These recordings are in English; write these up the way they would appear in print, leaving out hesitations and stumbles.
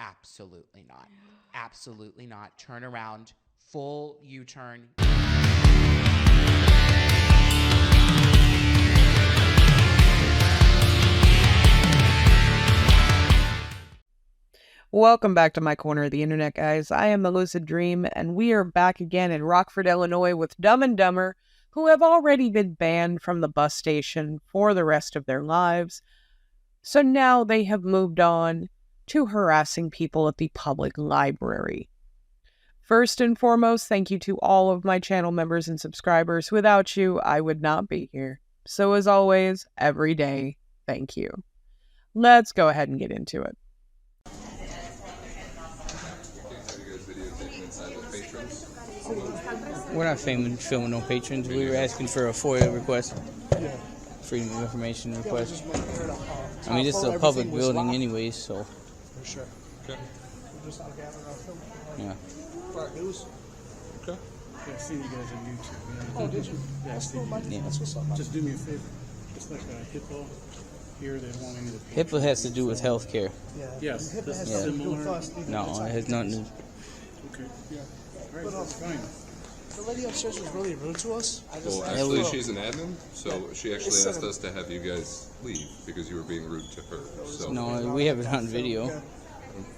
Absolutely not. Absolutely not. Turn around. Full U-turn. Welcome back to my corner of the internet, guys. I am the Lucid Dream, and we are back again in Rockford, Illinois with Dumb and Dumber, who have already been banned from the bus station for the rest of their lives. So now they have moved on to harassing people at the public library. First and foremost, thank you to all of my channel members and subscribers. Without you, I would not be here. So as always, every day, thank you. Let's go ahead and get into it. We're not filming no patrons. We were asking for a FOIA request. Freedom of Information request. I mean, this is a public building anyways, so. For sure. Okay. We're just not gathering our film. Yeah. Alright, news. Okay. Yeah, I seen you guys on YouTube. Oh, did you? Yeah, I seen you. Yeah. That's what's up. Just do me a favor. It's like a HIPAA. Here, they don't want any of the HIPAA has to do with healthcare. Yeah. Yes. HIPAA has Yeah. nothing to do with us. No, it has nothing to do. Okay. Yeah. Alright, that's fine. The lady upstairs was really rude to us. Well, actually, she's an admin, so she actually asked us to have you guys leave because you were being rude to her. So. No, we have it on video.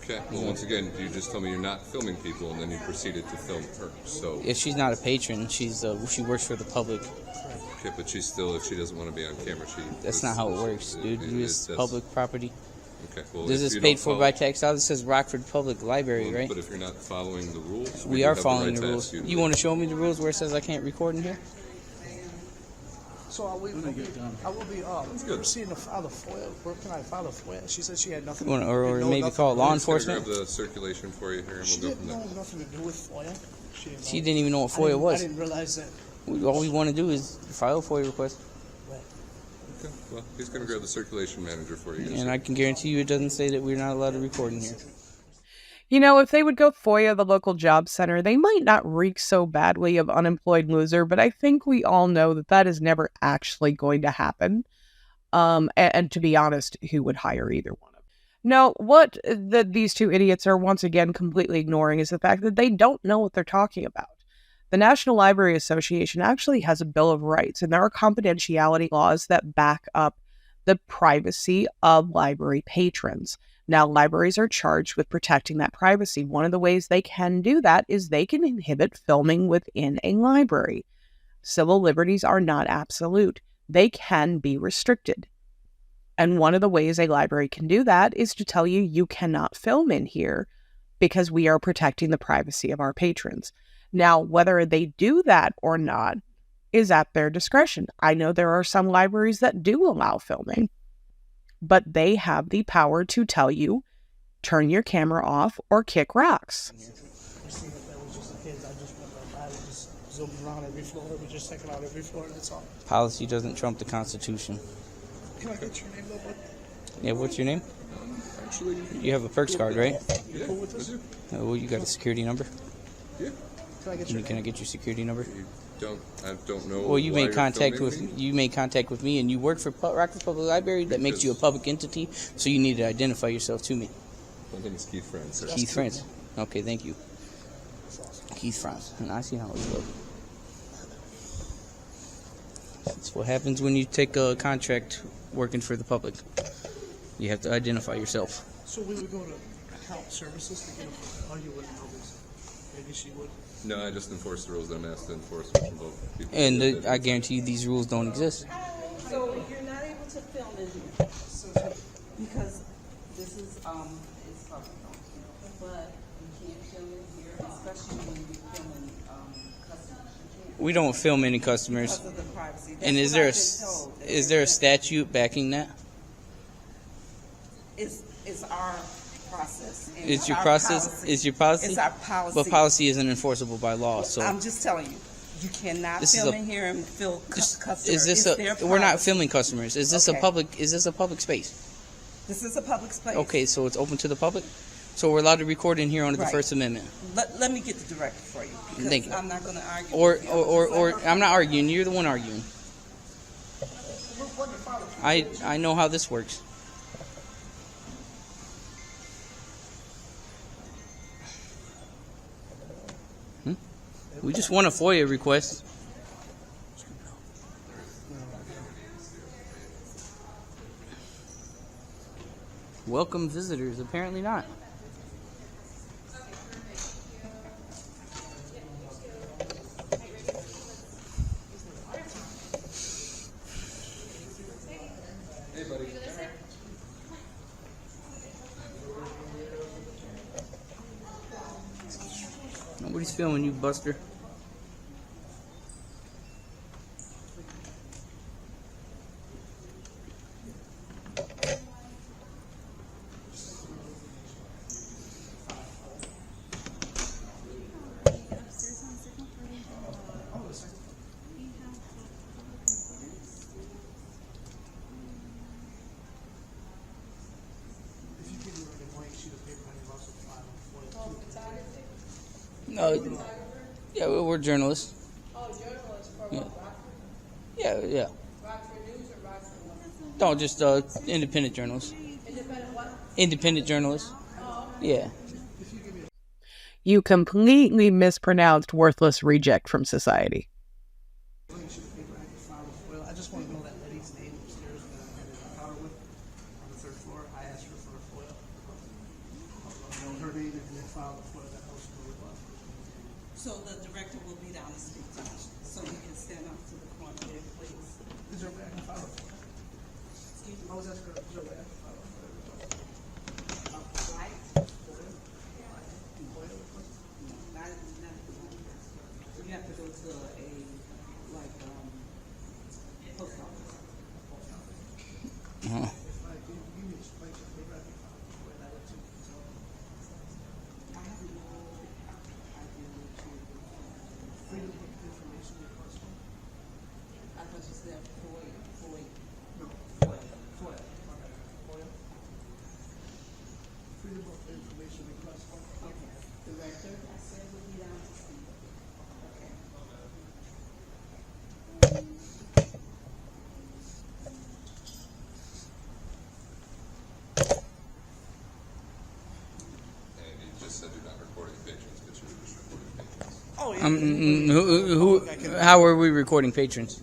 Okay. Well, once again, you just told me you're not filming people, and then you proceeded to film her. So. If she's not a patron, she works for the public. Okay, but she's still, if she doesn't want to be on camera, That's not how it works, dude. It's public property. Okay. Well, this is paid for by tax dollars. It says Rockford Public Library, right? But if you're not following the rules, we are following the rules. You want to show me the rules where it says I can't record in here? So I will be, That's good. proceeding to file the FOIA. Where can I file the FOIA? She said she had nothing. Or maybe call law enforcement. Grab the circulation for you here, and She we'll go didn't from know there. nothing to do with FOIA. She didn't even know what FOIA was. I didn't realize that. All we want to do is file a FOIA request. Okay. Well, he's going to grab the circulation manager for you. And I can guarantee you it doesn't say that we're not allowed to record in here. You know, if they would go FOIA the local job center, they might not reek so badly of unemployed loser, but I think we all know that that is never actually going to happen. And to be honest, who would hire either one of them? Now, what these two idiots are once again completely ignoring is the fact that they don't know what they're talking about. The National Library Association actually has a Bill of Rights, and there are confidentiality laws that back up the privacy of library patrons. Now, libraries are charged with protecting that privacy. One of the ways they can do that is they can inhibit filming within a library. Civil liberties are not absolute. They can be restricted. And one of the ways a library can do that is to tell you, you cannot film in here because we are protecting the privacy of our patrons. Now, whether they do that or not is at their discretion. I know there are some libraries that do allow filming, but they have the power to tell you, turn your camera off or kick rocks. I seen that was just the kids. I just zoomed around every floor. We just checking out every floor. That's all. Policy doesn't trump the Constitution. Can I get your name, though, bud? Yeah, what's your name? Actually, You have a perks card, right? yeah, cool with this? I do. Well, you got a security number? Yeah. Can I get your Can I get your security number? I don't know. Well, you why made you're contact filming with me. me, and you work for Rockford Public Library. That makes you a public entity, so you need to identify yourself to me. My name is Keith Friends. Sir. Keith Friends. Okay, thank you. Keith Friends. And I see how it goes. That's what happens when you take a contract working for the public. You have to identify yourself. So we would go to health services to get a... Oh, you wouldn't know this. Maybe she would. No, I just enforce the rules that I'm asked to enforce, which involve people. And I guarantee you these rules don't exist. So you're not able to film in here, because this is it's public, but you can't film in here, especially when you're filming customers. You can't We don't film any customers. because of the privacy. And That's is what I've been told. is there a statute backing that? It's our process. and Is your our process? policy. Is your policy? It's our policy. But policy isn't enforceable by law. So I'm just telling you, you cannot This is film a- in here and film customers. is this It's their we're not privacy. filming customers. Is this a Okay. public? Is this a public space? This is a public space. Okay, so it's open to the public. So we're allowed to record in here under the Right. First Amendment. Let me get the directive for you, because Thank you. I'm not going to argue. Or with you. I'm just letting her- I'm not arguing. You're the one arguing. I know how this works. We just want a FOIA request. Welcome visitors. Apparently not. Hey, buddy. Nobody's filming you, Buster. If you give me a blank sheet of paper, I can also file a FOIA too. No, yeah, we're journalists. Oh, journalists for Yeah. Rockford? Yeah. Rockford News or Rockford what? No, just independent journalists. Independent what? Independent journalists. Yeah. You completely mispronounced worthless reject from society. Blank sheet of paper, I can file a FOIA. I just want to know that lady's name upstairs that I had an encounter with on the 3rd floor. I asked her for a FOIA. I know her name and then filed a FOIA that was for request. So the director will be down to speak to us, so we can stand up to the front there, please. Is there a way I can file a FOIA? Excuse me. I was asking her, is there a way I can file a FOIA request? Right? FOIA? FOIA request? You have to go to a, like, post office. Uh-huh. If I give me a blank sheet of paper, I can file a FOIA that way too. So, I have no idea what freedom of information request. I thought you said FOIA. No, FOIA. FOIA. Okay. FOIA. Freedom of information request. Okay. Director, I said we'll be down to speak. Okay. And you just said you're not recording patrons, but you're just recording patrons. Oh, yeah. How are we recording patrons?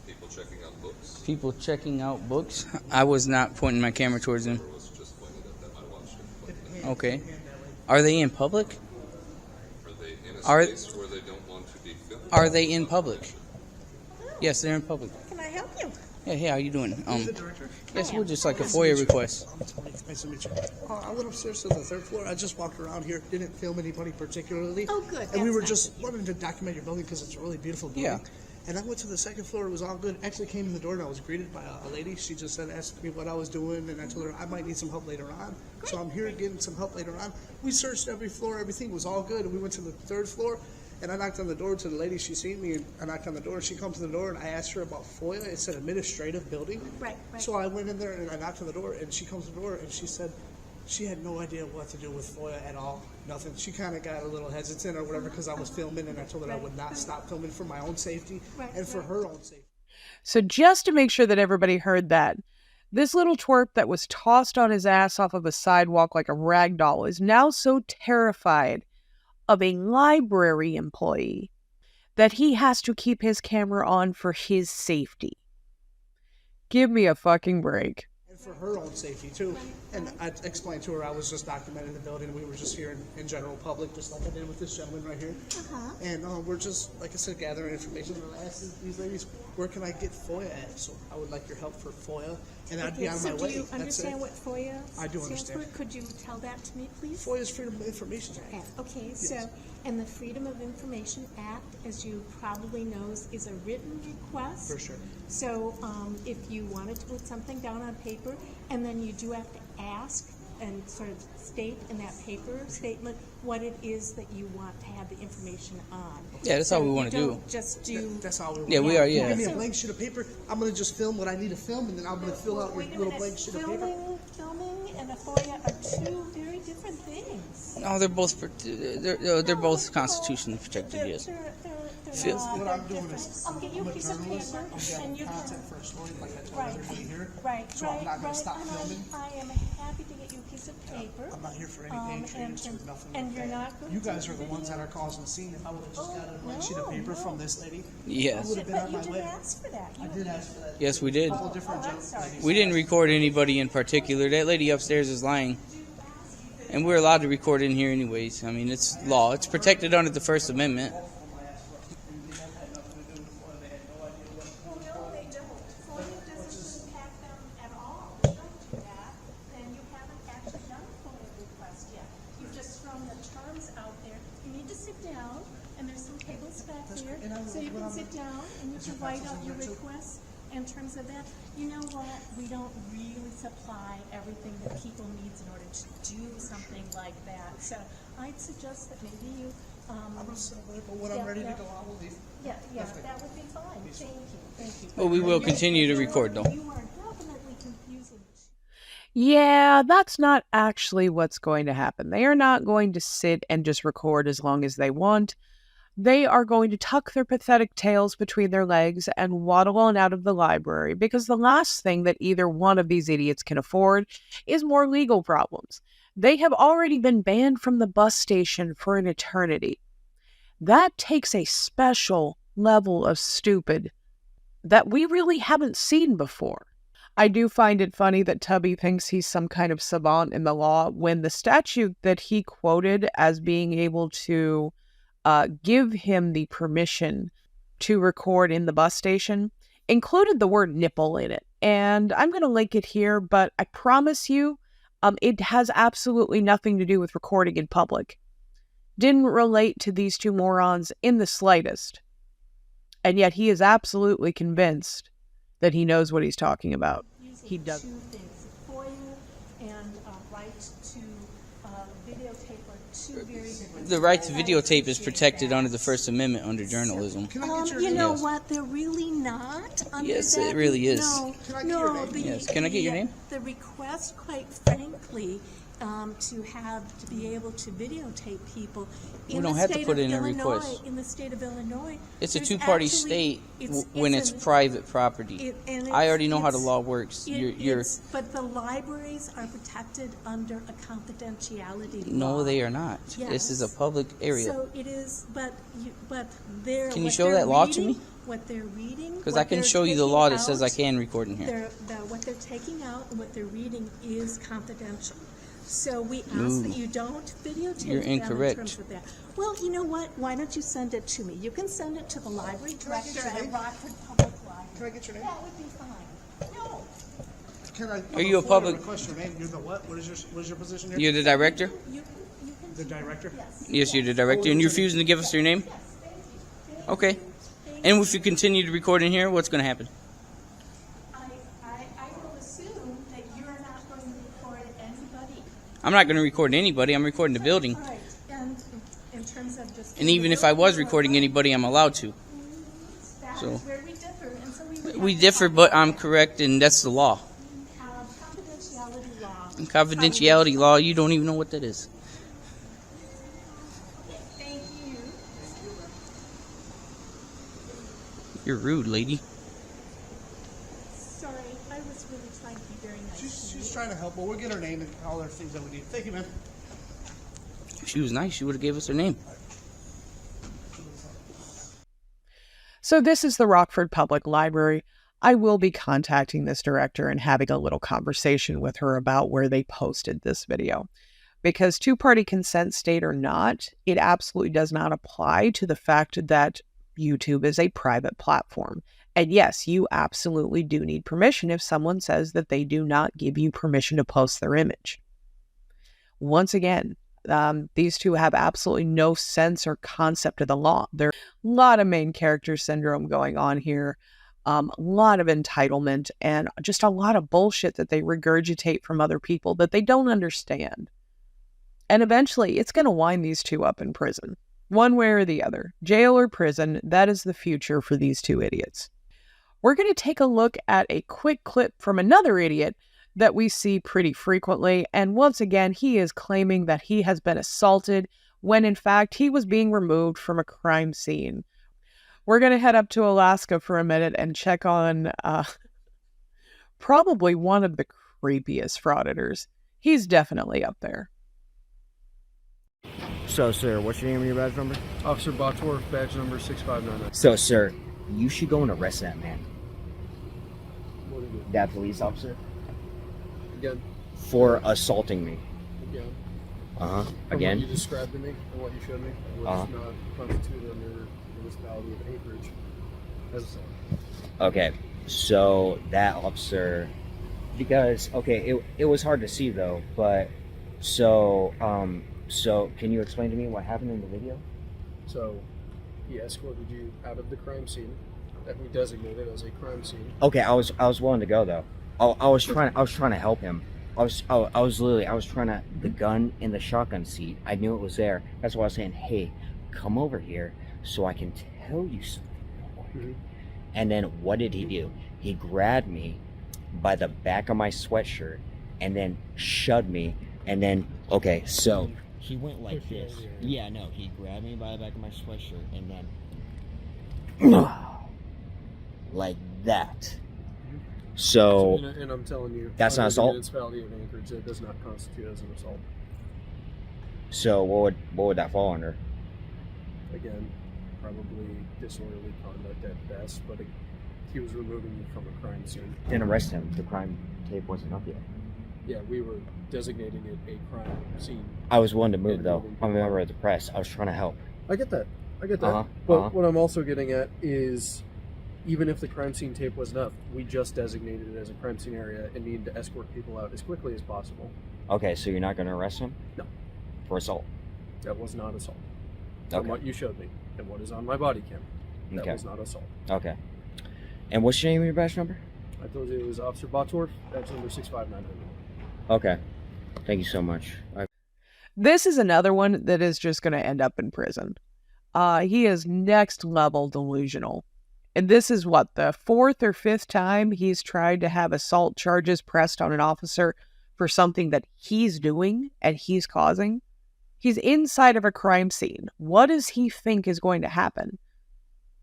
People checking out books, People checking out books. I was not pointing my camera towards them. or was just pointed at them. I watched it. But Okay. Are they in public? are they in a Are- space where they don't want to be filmed? Are they in public? Yes, they're in public. Can I help you? Yeah, hey, how you doing? The director? Yes, we're just like a FOIA request. Nice to meet you. I went upstairs to the 3rd floor. I just walked around here. Didn't film anybody particularly. Oh, good. And we That's were nice. just wanting to document your building because it's a really beautiful building. Yeah. And I went to the 2nd floor. It was all good. Actually came in the door and I was greeted by a lady. She just asked me what I was doing, and I told her I might need some help later on. So I'm here getting some help later on. We searched every floor. Everything was all good. And we went to the 3rd floor. And I knocked on the door to the lady. She seen me, and I knocked on the door. She comes to the door, and I asked her about FOIA. It's an administrative building. Right. So I went in there, and I knocked on the door, and she comes to the door, and she said she had no idea what to do with FOIA at all. Nothing. She kind of got a little hesitant or whatever because I was filming, and I told her I would not stop filming for my own safety and for her own safety. So just to make sure that everybody heard that, this little twerp that was tossed on his ass off of a sidewalk like a rag doll is now so terrified of a library employee that he has to keep his camera on for his safety. Give me a fucking break. And for her own safety, too. And I explained to her I was just documenting the building. We were just here in general public, just like I did with this gentleman right here. And we're just, like I said, gathering information. And I asked these ladies, where can I get FOIA at? So I would like your help for FOIA. And I'd be on my So way. do you That's understand it. what FOIA I do stands understand. for? Could you tell that to me, please? FOIA is Freedom of Information Act. Okay, so, and the Freedom of Information Act, as you probably knows, is a written request. For sure. So, if you wanted to put something down on paper, and then you do have to ask and sort of state in that paper statement what it is that you want to have the information on. Yeah, that's So all we you want to do. don't just do. That's all we Yeah, we are, yeah. Give me a blank sheet of paper. I'm going to just film what I need to film, and then I'm going to fill out Wait your a little minute. blank sheet of paper. Filming and a FOIA are two very different things. No, they're both constitutionally protected. Yes. Feel- What I'm doing is, I'll get you I'm a a piece of journalist. paper I'm and getting you content can. for a story, like I told Right, everybody here. right, So I'm not going to stop and filming. I am happy to get you a piece of paper. I'm not here for anything and transferred nothing. and like you're that. not going You to guys are the video- ones that are causing the scene. If I would have just got a blank sheet of paper from this lady, I Yes. would have been But on you my didn't way. ask for that. I did ask for that. Yes, we did. A couple different I'm sorry. ladies. We didn't record anybody in particular. That lady upstairs is lying. And we're allowed to record in here anyways. I mean, it's law. It's protected under the First Amendment. Well, no, they don't. FOIA doesn't impact them at all. They don't do that. Then you haven't actually done a FOIA request yet. You've just thrown the terms out there. You need to sit down, and there's some tables back there, and I will so you when can I'm- sit down and you can write out your requests in terms of that. You know what? We don't really supply everything that people needs in order to do something like that. So I'd suggest that maybe you, I'm gonna sit over there, but when Yeah, I'm ready yeah. to go, I will leave. yeah, that would be fine. Thank you. But we will continue to record, though. You are definitely confusing. Yeah, that's not actually what's going to happen. They are not going to sit and just record as long as they want. They are going to tuck their pathetic tails between their legs and waddle on out of the library, because the last thing that either one of these idiots can afford is more legal problems. They have already been banned from the bus station for an eternity. That takes a special level of stupid that we really haven't seen before. I do find it funny that Tubby thinks he's some kind of savant in the law when the statute that he quoted as being able to give him the permission to record in the bus station included the word nipple in it. And I'm going to link it here, but I promise you, it has absolutely nothing to do with recording in public. Didn't relate to these two morons in the slightest. And yet he is absolutely convinced that he knows what he's talking about. He does. Two things, FOIA and right to videotape are two very different. The right to videotape is protected under the First Amendment under journalism. Can I get your You name? know Yes. what? They're really not. Under Yes, that. it really is. No, Can I get no. your name? The, Yes, can I get your name? The request, quite frankly, to be able to videotape people in We don't the have to state put of in a Illinois. request. In the state of Illinois, It's a there's two-party actually- state it's when it's an- private property. and I already know how the it's- law works. But the libraries are protected under a confidentiality law. No, they are not. This is a Yes. public area. So it is, but they're. Can you what show they're that law to reading- me? What they're reading. Because what I can they're show you the taking law that says I out, can record in here. What they're taking out and what they're reading is confidential. So we ask No. that you don't videotape You're them incorrect. in terms of that. Well, you know what? Why don't you send it to me? You can send it to the library I get director your at name? Rockford Public Library. Can I get your name? That would be fine. No. Can I? Are you a before I public- request your name? You're the what? What is your position here? You're the director? You can. The director. Yes, you're the director. And you're refusing to give us your name? Okay. And if you continue to record in here, what's going to happen? I will assume that you're not going to record anybody. I'm not going to record anybody. I'm recording the building. Right, and in terms of just. And even if I was recording anybody, I'm allowed to. That so- is where we differ, and so we would We have to differ, talk but about I'm that. correct, and that's the law. Confidentiality law. And confidentiality law, you don't even know what that is. Thank you. You're rude, lady. Sorry, I was really trying to be very nice. She's trying to help, but we'll get her name and all her things that we need. Thank you, man. If she was nice, she would have gave us her name. So this is the Rockford Public Library. I will be contacting this director and having a little conversation with her about where they posted this video. Because two-party consent state or not, it absolutely does not apply to the fact that YouTube is a private platform. And yes, you absolutely do need permission if someone says that they do not give you permission to post their image. Once again, these two have absolutely no sense or concept of the law. There's a lot of main character syndrome going on here, a lot of entitlement, and just a lot of bullshit that they regurgitate from other people that they don't understand. And eventually, it's going to wind these two up in prison. One way or the other. Jail or prison, that is the future for these two idiots. We're going to take a look at a quick clip from another idiot that we see pretty frequently. And once again, he is claiming that he has been assaulted when in fact he was being removed from a crime scene. We're going to head up to Alaska for a minute and check on probably one of the creepiest frauditors. He's definitely up there. So, sir, what's your name and your badge number? Officer Botworth, badge number 6599. So, sir, you should go and arrest that man. What do you do? That police officer. Again. For assaulting me. Again. Uh-huh. From Again. what you described to me and what you showed me was not constituted under the municipality of Anchorage as assault. Okay. So, that officer... Because, okay, it was hard to see, though, but... So, can you explain to me what happened in the video? So, he escorted you out of the crime scene that we designated as a crime scene. Okay, I was willing to go though. I was trying to help him. I was trying to, the gun in the shotgun seat. I knew it was there. That's why I was saying, hey, come over here so I can tell you something real quick. Mm-hmm. And then what did he do? He grabbed me by the back of my sweatshirt and then shoved me. And then, okay, so he went like this. Yeah, no, he grabbed me by the back of my sweatshirt and then like that. So and I'm telling you, that's not under assault? the municipality of Anchorage, it does not constitute as an assault. So what would that fall under? Again, probably disorderly conduct at best, but he was removing you from a crime scene. Didn't arrest him. The crime tape wasn't up yet. Yeah, we were designating it a crime scene. I was willing to move though. I'm a member of the press. I was trying to help. I get that. But what I'm also getting at is, even if the crime scene tape wasn't up, we just designated it as a crime scene area and needed to escort people out as quickly as possible. Okay, so you're not going to arrest him? No. For assault? That was not assault. Okay. From what you showed me and what is on my body cam, that Okay. was not assault. Okay. And what's your name and your badge number? I told you it was Officer Botworth, badge number 6599. Okay. Thank you so much. This is another one that is just going to end up in prison. He is next level delusional. And this is what, the 4th or 5th time he's tried to have assault charges pressed on an officer for something that he's doing and he's causing. He's inside of a crime scene. What does he think is going to happen?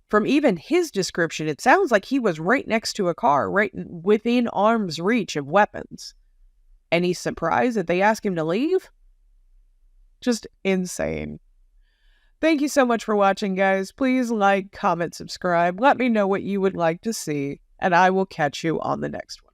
From even his description, it sounds like he was right next to a car, right within arm's reach of weapons. And he's surprised that they ask him to leave? Just insane. Thank you so much for watching, guys. Please like, comment, subscribe. Let me know what you would like to see, and I will catch you on the next one.